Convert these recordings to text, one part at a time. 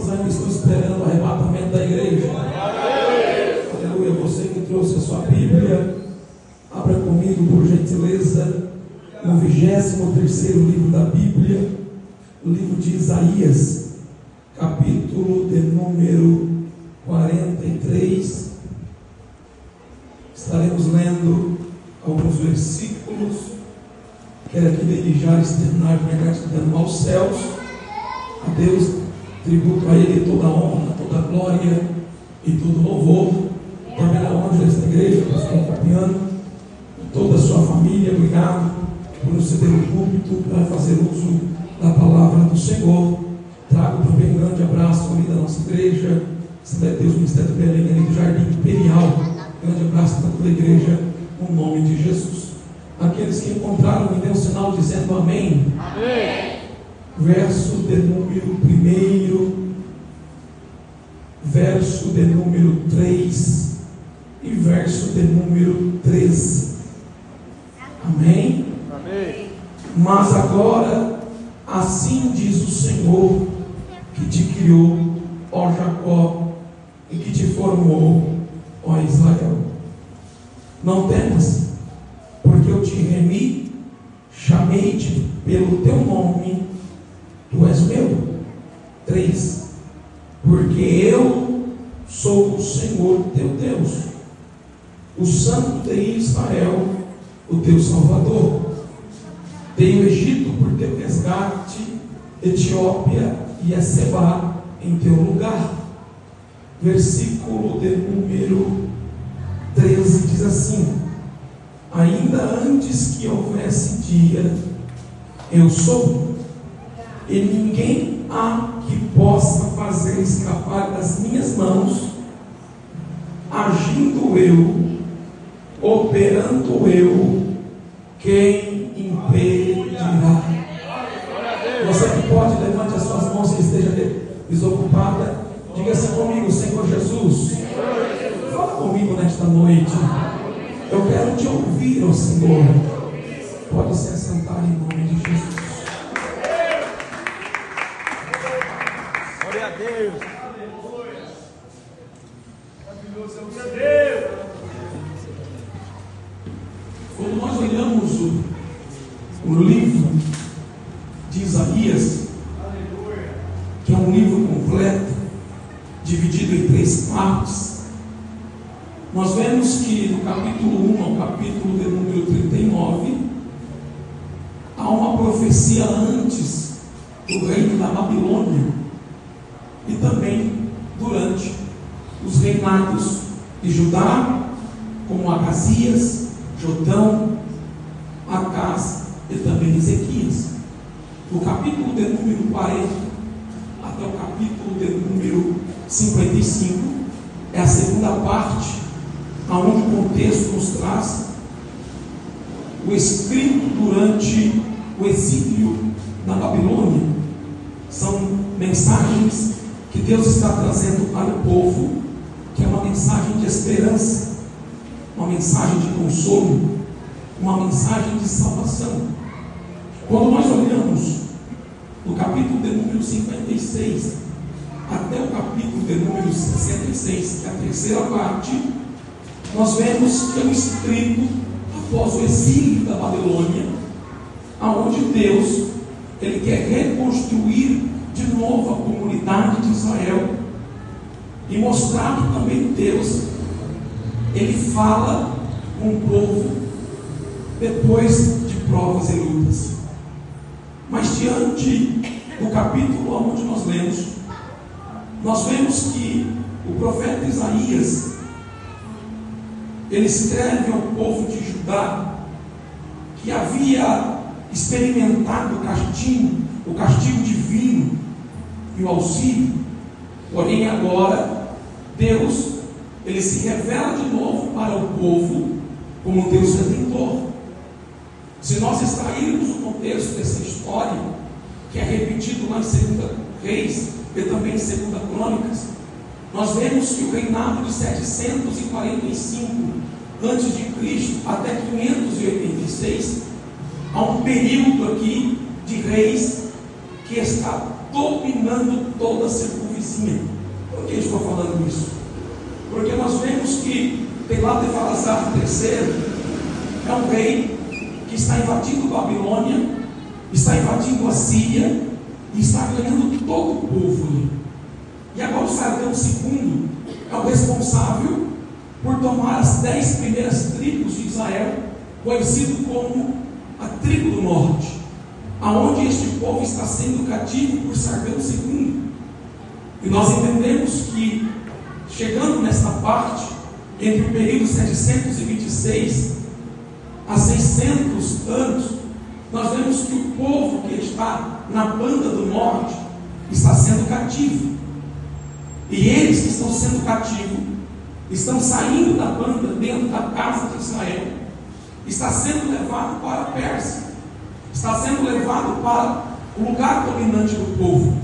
nós ainda estamos esperando o arrebatamento da igreja. Aleluia. Você que trouxe a sua Bíblia, abra comigo, por gentileza, no 23º livro da Bíblia, o livro de Isaías, capítulo de número 43. Estaremos lendo alguns versículos. Quero aqui desde já externar minha gratidão aos céus, a Deus, tributo a Ele toda a honra, toda a glória e todo louvor. Também a honra desta igreja, que está acompanhando, toda a sua família. Obrigado por nos ceder o púlpito para fazer uso da palavra do Senhor. Trago também um grande abraço ali da nossa igreja, Assembleia de Deus, Ministério do Belém, ali do Jardim Imperial. Grande abraço para toda a igreja, no nome de Jesus. Aqueles que encontraram, me dê um sinal dizendo amém. Amém. Verso de número 1, verso de número 3 e verso de número 13. Amém? Amém. Mas agora, assim diz o Senhor, que te criou, ó Jacó, e que te formou, ó Israel. Não temas, porque eu te remi, chamei-te pelo teu nome, tu és meu. 3. Porque eu sou o Senhor teu Deus, o Santo de Israel, o teu Salvador. Dei o Egito por teu resgate, Etiópia e Eseba em teu lugar. Versículo de número 13 diz assim: ainda antes que houvesse dia, eu sou, e ninguém há que possa fazer escapar das minhas mãos. Agindo eu, operando eu, quem impedirá? Você que pode, levante as suas mãos e esteja desocupada. Diga assim comigo: Senhor Jesus, fala comigo nesta noite. Eu quero te ouvir, ó Senhor. Pode se assentar em nome de Jesus. Glória a Deus. Quando nós olhamos o livro de Isaías, que é um livro completo, dividido em 3 partes, nós vemos que no capítulo 1 ao capítulo de número 39, há uma profecia antes do reino da Babilônia e também durante os reinados de Judá, como Acasias, Jotão, Acás e também Ezequias. Do capítulo de número 40 até o capítulo de número 55 é a segunda parte, onde o contexto nos traz o escrito durante o exílio na Babilônia. São mensagens que Deus está trazendo para o povo, que é uma mensagem de esperança, uma mensagem de consolo, uma mensagem de salvação. Quando nós olhamos do capítulo de número 56 até o capítulo de número 66, que é a terceira parte, nós vemos que é um escrito após o exílio da Babilônia, aonde Deus ele quer reconstruir de novo a comunidade de Israel e mostrar que também Deus ele fala com o povo depois de provas e lutas. Mas diante do capítulo onde nós lemos, nós vemos que o profeta Isaías ele escreve ao povo de Judá, que havia experimentado o castigo divino e o auxílio. Porém agora Deus ele se revela de novo para o povo como Deus redentor. Se nós extrairmos o contexto dessa história, que é repetido lá em 2 Reis e também em 2 Crônicas, nós vemos que o reinado de 745 a.C. até 586, há um período aqui de reis que está dominando toda a circunvizinha. Por que eu estou falando isso? Porque nós vemos que Telate-Falasar III é um rei que está invadindo Babilônia, está invadindo a Síria e está ganhando todo o povo. E agora o Sargão II é o responsável por tomar as 10 primeiras tribos de Israel, conhecido como a tribo do norte, aonde este povo está sendo cativo por Sargão II. E nós entendemos que, chegando nesta parte, entre o período 726 a 600 anos, nós vemos que o povo que está na banda do norte está sendo cativo. E eles que estão sendo cativos, estão saindo da banda dentro da casa de Israel, está sendo levado para a Pérsia, está sendo levado para o lugar dominante do povo.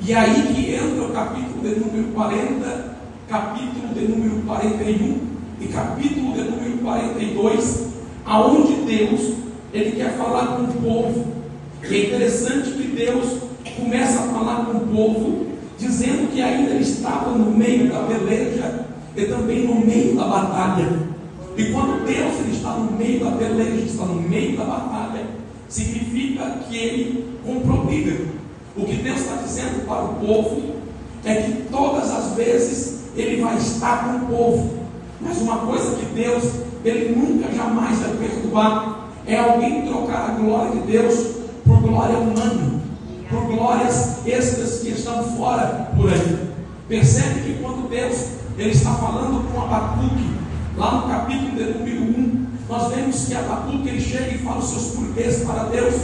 E aí que entra o capítulo de número 40, capítulo de número 41 e capítulo de número 42, aonde Deus, Ele quer falar com o povo. E é interessante que Deus começa a falar com o povo, dizendo que ainda ele estava no meio da peleja e também no meio da batalha. E quando Deus ele está no meio da peleja, está no meio da batalha, significa que Ele compromete. O que Deus está dizendo para o povo é que todas as vezes Ele vai estar com o povo. Mas uma coisa que Deus, Ele nunca jamais vai perdoar, é alguém trocar a glória de Deus por glória humana, por glórias extras que estão fora por aí. Percebe que quando Deus Ele está falando com Abacuque, lá no capítulo de número 1, nós vemos que Abacuque ele chega e fala os seus porquês para Deus,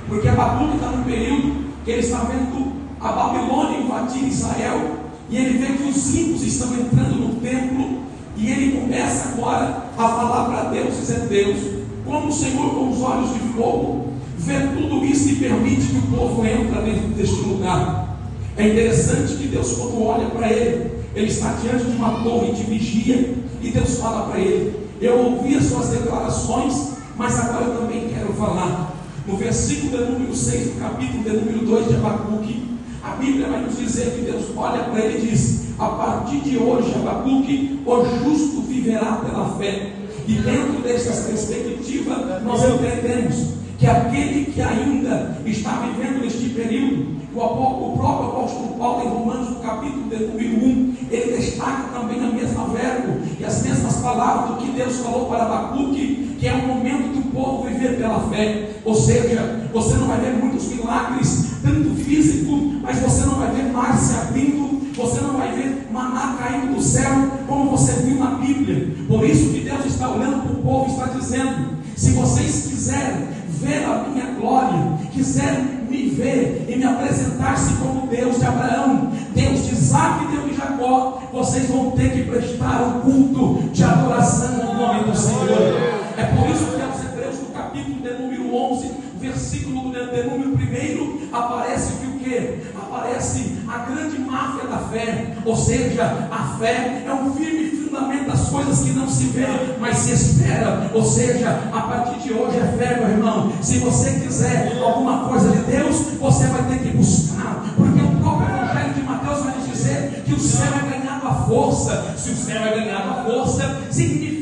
porque Abacuque está num período que ele está vendo a Babilônia invadir Israel, e ele vê que os ímpios estão entrando no templo, e ele começa agora a falar para Deus, dizer: Deus, como o Senhor com os olhos de fogo vê tudo isso e permite que o povo entre dentro deste lugar. É interessante que Deus, quando olha para ele, ele está diante de uma torre de vigia, e Deus fala para ele: eu ouvi as suas declarações, mas agora eu também quero falar. No versículo de número 6 do capítulo de número 2 de Abacuque, a Bíblia vai nos dizer que Deus olha para ele e diz: a partir de hoje, Abacuque, o justo viverá pela fé. E dentro dessa perspectiva, nós entendemos que aquele que ainda está vivendo neste período, o próprio apóstolo Paulo em Romanos, no capítulo de número 1, ele destaca também a mesma verbo e as mesmas palavras do que Deus falou para Abacuque, que é o momento do povo viver pela fé. Ou seja, você não vai ver muitos milagres, tanto físico, mas você não vai ver mar se abrindo, você não vai ver maná caindo do céu, como você viu na Bíblia. Por isso que Deus está olhando para o povo e está dizendo: se vocês quiserem ver a minha glória, quiserem me ver e me apresentar-se como Deus de Abraão, Deus de Isaac e Deus de Jacó, vocês vão ter que prestar um culto de adoração ao nome do Senhor. É por isso que aos Hebreus, no capítulo de número 11, versículo de número 1, aparece que o quê? Aparece a grande máfia da fé. Ou seja, a fé é um firme fundamento das coisas que não se vê, mas se espera. Ou seja, a partir de hoje é fé, meu irmão. Se você quiser alguma coisa de Deus, você vai ter que buscar, porque o próprio Evangelho de Mateus vai nos dizer que o céu é ganhado à força. Se o céu é ganhado à força, significa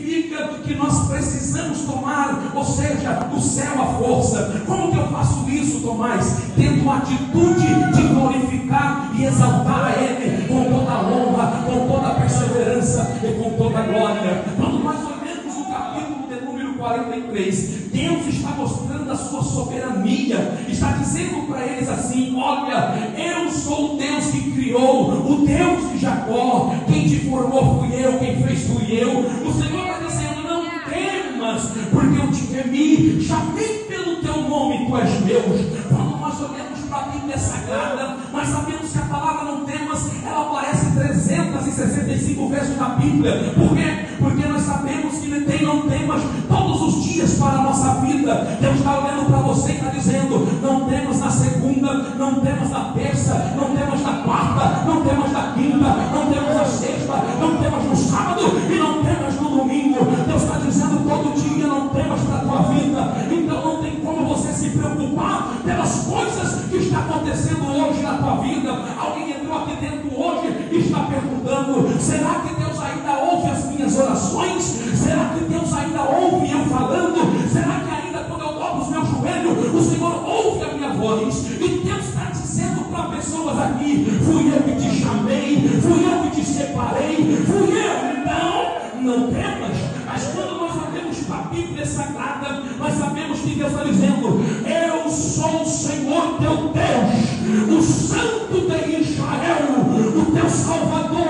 que nós precisamos tomar, ou seja, o céu à força. Como que eu faço isso, Tomás? Tendo uma atitude de glorificar e exaltar a Ele com toda a honra, com toda a perseverança e com toda a glória. Quando nós olhamos o capítulo de número 43, Deus está mostrando a sua soberania, está dizendo para eles assim: olha, eu sou o Deus que criou, o Deus de Jacó, quem te formou fui eu, quem fez fui eu. O Senhor está dizendo: não temas, porque eu te temi, chamei pelo teu nome, tu és meu. Quando nós olhamos para a Bíblia Sagrada, nós sabemos que a palavra não temas, ela aparece 365 vezes na Bíblia. Por quê? Porque nós sabemos que não temas todos os dias para a nossa vida. Deus está olhando para você e está dizendo: não temas na segunda, não temas na terça, não temas na quarta, não temas na quinta, não temas na sexta, não temas no sábado e não temas no domingo. Deus está dizendo todo dia: não temas para a tua vida. Então não tem como você se preocupar pelas coisas que estão acontecendo dizendo hoje na tua vida? Alguém entrou aqui dentro hoje e está perguntando: será que Deus ainda ouve as minhas orações? Será que Deus ainda ouve eu falando? Será que ainda quando eu dobro os meus joelhos, o Senhor ouve a minha voz? E Deus está dizendo para pessoas aqui: fui eu que te chamei, fui eu que te separei, fui eu. Então, não temas. Mas quando nós sabemos da Bíblia Sagrada, nós sabemos que Deus está dizendo: eu sou o Senhor teu Deus, o Santo de Israel, o teu Salvador.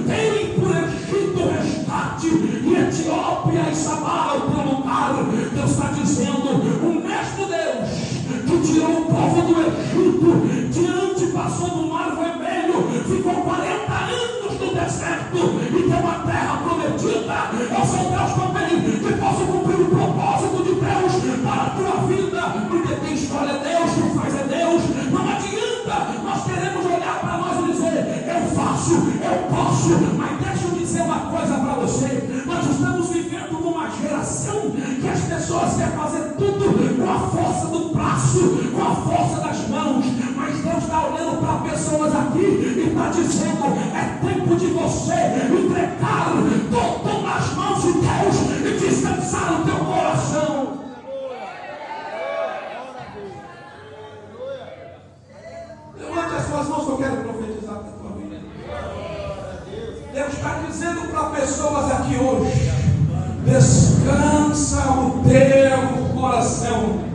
Tem por Egito resgate, e Etiópia e Samar o teu lugar. Deus está dizendo: o mesmo Deus que tirou o povo do Egito, diante passou do Mar Vermelho, ficou 40 anos no deserto e deu uma terra prometida. Eu sou Deus também, que posso cumprir o propósito de Deus para a tua vida, porque quem escolhe é Deus, quem faz é Deus. Não adianta nós queremos olhar para nós e dizer: eu faço, eu posso. Mas deixa eu dizer uma coisa para você: nós estamos vivendo numa geração que as pessoas querem fazer tudo com a força do braço, com a força das mãos. Mas Deus está olhando para pessoas aqui e está dizendo: é tempo de você entregar tudo nas mãos de Deus e descansar no teu coração. Levante as suas mãos que eu quero profetizar para a tua vida. Deus está dizendo para pessoas aqui hoje: descansa o teu coração.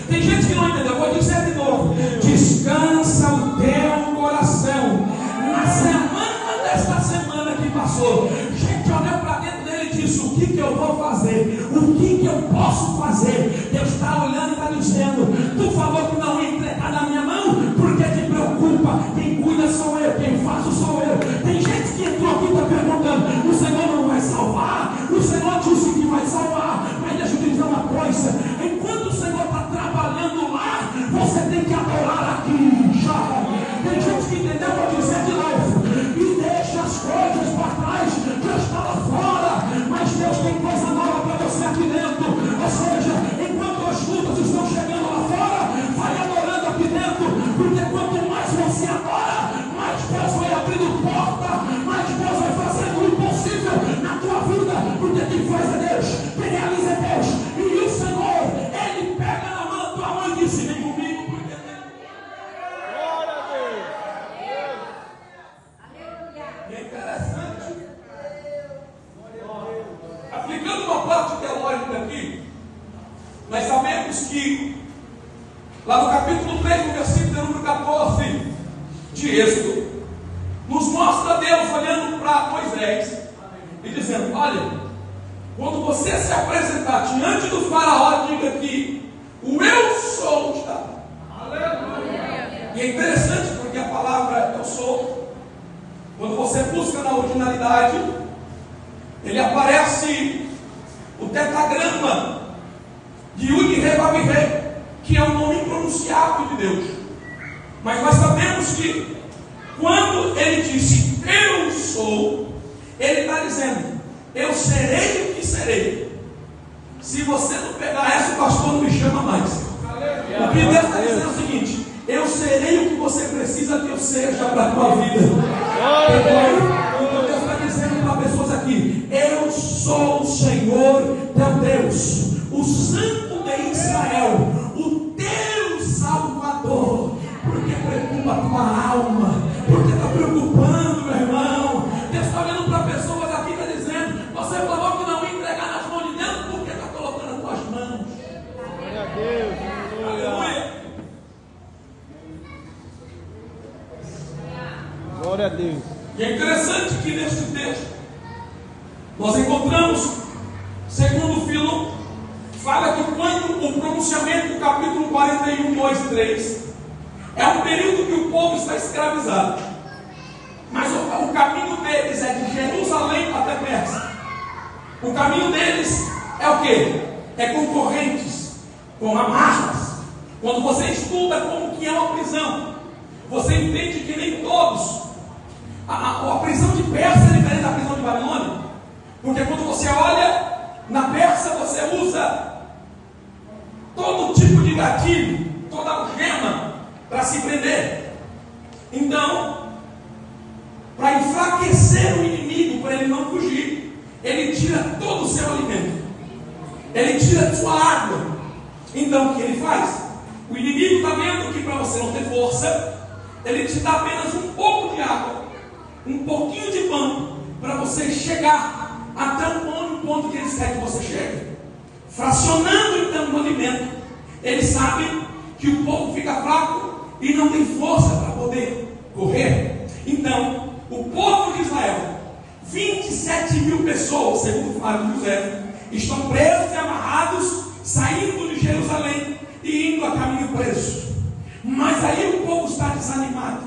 Tem gente que não entendeu, vou dizer de novo: descansa o teu coração. Na semana desta semana que passou, gente olhou para dentro dele e disse: o que eu vou fazer? O que eu posso fazer? Deus está olhando e está dizendo: tu falou que não ia entregar na minha mão, porque te preocupa. Quem cuida sou eu, quem faço sou eu. Tem gente que entrou aqui e está perguntando: o Senhor não vai salvar? O Senhor disse que vai salvar. Mas deixa eu te dizer uma coisa: enquanto o Senhor está trabalhando lá, você tem que adorar aqui. Já tem gente que entendeu, vou dizer de novo: e deixa as coisas para trás, Deus está lá fora, mas Deus tem coisa nova para você aqui dentro. Ou seja, enquanto as lutas estão chegando lá fora, vai adorando aqui dentro, porque quanto mais você adora, mais Deus vai abrindo porta, mais Deus vai fazendo o impossível na tua vida, porque quem faz é Deus, quem realiza é Deus. E o Senhor, Ele pega na mão da tua mãe e diz: vem comigo, porque glória a Deus. E é interessante, aplicando uma parte teológica aqui, nós sabemos que lá no capítulo 3, no versículo número 14 de Êxodo, nos mostra Deus olhando para Moisés e dizendo: olha, quando você se apresentar diante do faraó, diga que o eu sou está. Aleluia. E é interessante porque a palavra eu sou, quando você busca na originalidade, ele aparece o tetragrama de Yud-Re-Vav-Re, que é um nome impronunciável de Deus. Mas nós sabemos que quando ele disse eu sou, ele está dizendo: eu serei o que serei. Se você não pegar essa, o pastor não me chama mais. O que Deus está dizendo é o seguinte: eu serei o que você precisa que eu seja para a tua vida. Deus está dizendo para pessoas aqui: eu sou o Senhor teu Deus, o Santo de Israel, o teu Salvador. Porque preocupa a tua alma, porque está preocupando, meu irmão. Deus está olhando para pessoas aqui e está dizendo: você falou que não ia entregar nas mãos de Deus, porque está colocando as tuas mãos. Glória a Deus. Aleluia. Glória a Deus. E é interessante que neste texto nós encontramos, segundo Filon, fala que quando o pronunciamento do capítulo 41, 2 e 3 é um período que o povo está escravizado, mas o caminho deles é de Jerusalém até Pérsia. O caminho deles é o quê? É com correntes, com amarras. Quando você estuda como que é uma prisão, você entende que nem todos. A prisão de Pérsia é diferente da prisão de Babilônia, porque quando você olha na Pérsia, você usa todo tipo de gatilho, toda algema para se prender. Então, para enfraquecer o inimigo, para ele não fugir, ele tira todo o seu alimento, ele tira a sua água. Então o que ele faz? O inimigo está vendo que para você não ter força, ele te dá apenas um pouco de água, um pouquinho de pão, para você chegar até o ponto que eles querem que você chegue. Fracionando então o alimento, ele sabe que o povo fica fraco e não tem força para poder correr. Então, o povo de Israel, 27 mil pessoas, segundo Flávio José, estão presos e amarrados, saindo de Jerusalém e indo a caminho preso. Mas aí o povo está desanimado.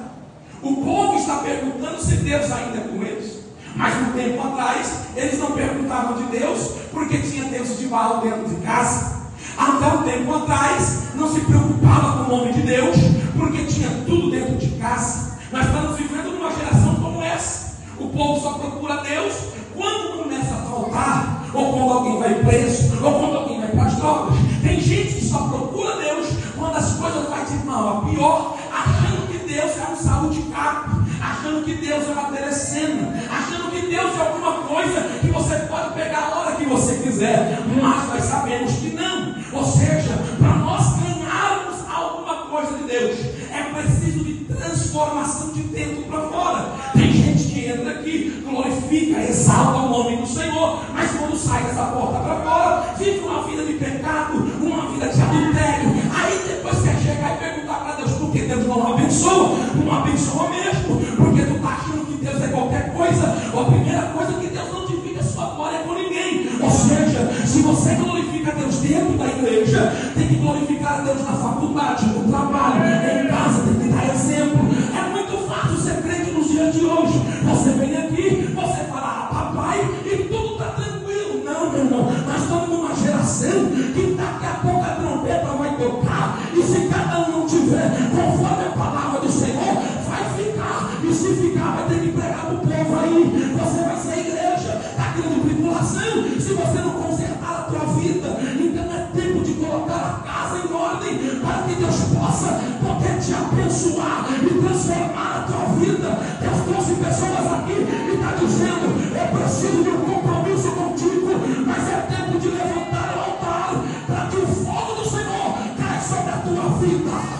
O povo está perguntando se Deus ainda é com eles. Mas um tempo atrás, eles não perguntavam de Deus, porque tinha Deus de Baal dentro de casa. Até um tempo atrás, não se preocupava com o nome de Deus, porque tinha tudo dentro de casa. Nós estamos vivendo numa geração como essa. O povo só procura Deus quando começa a faltar, ou quando alguém vai preso, ou quando alguém vai para as drogas. Tem gente que só procura Deus quando as coisas vão de mal a pior, achando que Deus é um saúde capo, achando que Deus é uma telecena, achando que Deus é alguma coisa que você pode pegar a hora que você quiser. Mas nós sabemos que não. Ou seja, para nós ganharmos alguma coisa de Deus, é preciso de transformação de dentro para fora. Tem gente que entra aqui, glorifica, exalta o nome do Senhor, mas quando sai dessa porta para fora, vive uma vida de pecado, uma vida de adultério. Aí depois quer chegar e perguntar para Deus por que Deus não abençoa. Não abençoa mesmo, porque tu está achando que Deus é qualquer coisa. A primeira coisa é que Deus não divide a sua glória com ninguém. Ou seja, se você glorifica a Deus dentro da igreja, tem que glorificar a Deus na faculdade, no trabalho, em casa, tem que dar exemplo. É muito fácil ser crente nos dias de hoje. Você vem aqui, você fala, papai, e tudo está tranquilo. Não, meu irmão, nós estamos numa geração que daqui a pouco a trompeta vai tocar, e se cada um não tiver conforme a palavra do Senhor, vai ficar, e se ficar vai ter que pregar para o povo aí. Você vai ser igreja da grande tribulação se você não consertar a tua vida. Então é tempo de colocar a casa em ordem, para que Deus possa poder te abençoar e transformar a tua vida. Deus trouxe pessoas aqui e está dizendo, eu preciso de um compromisso contigo, mas é tempo de levantar o altar, para que o fogo do Senhor caia sobre a tua vida.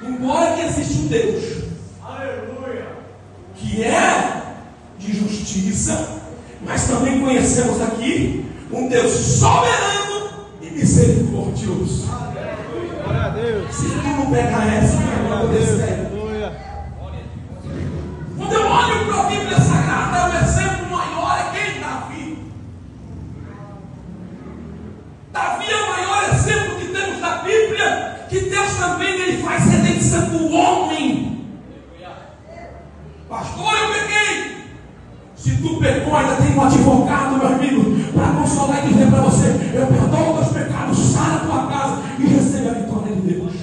Embora que existe um Deus, que é de justiça, mas também conhecemos aqui um Deus soberano e misericordioso. Glória a Deus. Se tu não pegar essa, vai poder ser. Quando eu olho para a Bíblia Sagrada, o exemplo maior é quem? Davi. Davi é o maior exemplo que temos da Bíblia, que Deus também ele faz redenção do homem. Pastor, eu pequei. Se tu pecou, ainda tem um advogado, meu amigo, para consolar e dizer para você, eu perdoo os teus pecados, sai da tua casa e receba a vitória de Deus.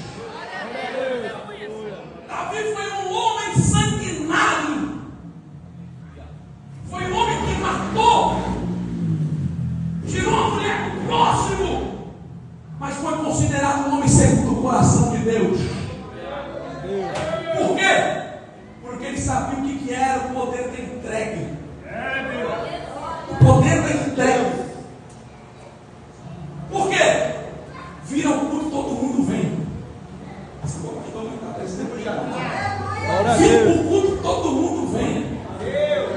Davi foi um homem sanguinário, foi um homem que matou, tirou a mulher do próximo, mas foi considerado um homem segundo o coração de Deus. Por quê? Porque ele sabia o que era o poder da entrega. O poder da entrega. Por quê? Vira o culto, todo mundo vem. Vira o culto, todo mundo vem.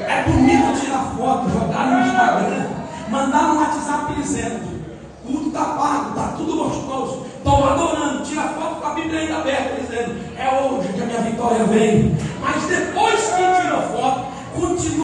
É bonito tirar foto, jogar no Instagram, mandar no WhatsApp dizendo, culto está pago, está tudo gostoso, estou adorando, tira foto com a Bíblia ainda aberta, dizendo, é hoje que a minha vitória vem. Mas depois